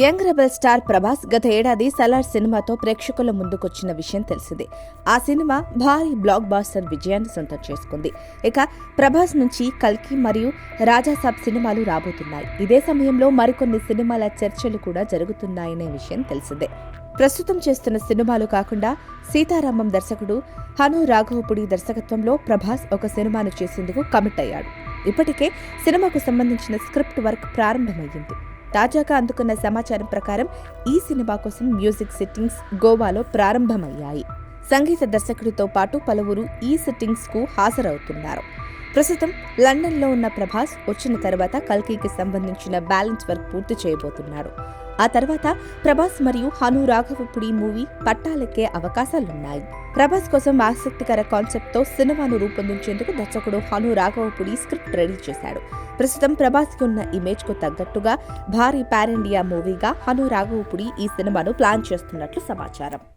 Young rebel star Prabhas గత ఏడాది సలార్ సినిమాతో ప్రేక్షకుల ముందుకొచ్చిన విషయం తెలిసిందే. ఆ సినిమా భారీ బ్లాక్ బాస్టర్ విజయాన్ని సొంతం చేసుకుంది. ఇక ప్రభాస్ నుంచి కల్కి మరియు రాజాసాబ్ సినిమాలు రాబోతున్నాయి. ఇదే సమయంలో మరికొన్ని సినిమాల చర్చలు కూడా జరుగుతున్నాయనే విషయం తెలిసిందే. ప్రస్తుతం చేస్తున్న సినిమాలు కాకుండా సీతారామం దర్శకుడు హను రాఘవపుడి దర్శకత్వంలో ప్రభాస్ ఒక సినిమాను చేసేందుకు కమిట్ అయ్యాడు. ఇప్పటికే సినిమాకు సంబంధించిన స్క్రిప్ట్ వర్క్ ప్రారంభమయ్యింది. తాజాగా అందుకున్న సమాచారం ప్రకారం ఈ సినిమా కోసం మ్యూజిక్ సిట్టింగ్స్ గోవాలో ప్రారంభమయ్యాయి. సంగీత దర్శకుడితో పాటు పలువురు ఈ సిట్టింగ్స్ కు హాజరవుతున్నారు. ప్రస్తుతం లండన్లో ఉన్న ప్రభాస్ వచ్చిన తర్వాత కల్కికి సంబంధించిన బ్యాలెన్స్ వర్క్ పూర్తి చేయబోతున్నాడు. ఆ తర్వాత ప్రభాస్ మరియు హను రాఘవపుడి మూవీ పట్టాలెక్కే అవకాశాలున్నాయి. ప్రభాస్ కోసం ఆసక్తికర కాన్సెప్ట్ తో సినిమాను రూపొందించేందుకు దర్శకుడు హను రాఘవపుడి స్క్రిప్ట్ రెడీ చేశాడు. ప్రస్తుతం ప్రభాస్ కి ఉన్న ఇమేజ్ కు తగ్గట్టుగా భారీ పాన్ ఇండియా మూవీగా హను రాఘవపుడి ఈ సినిమాను ప్లాన్ చేస్తున్నట్లు సమాచారం.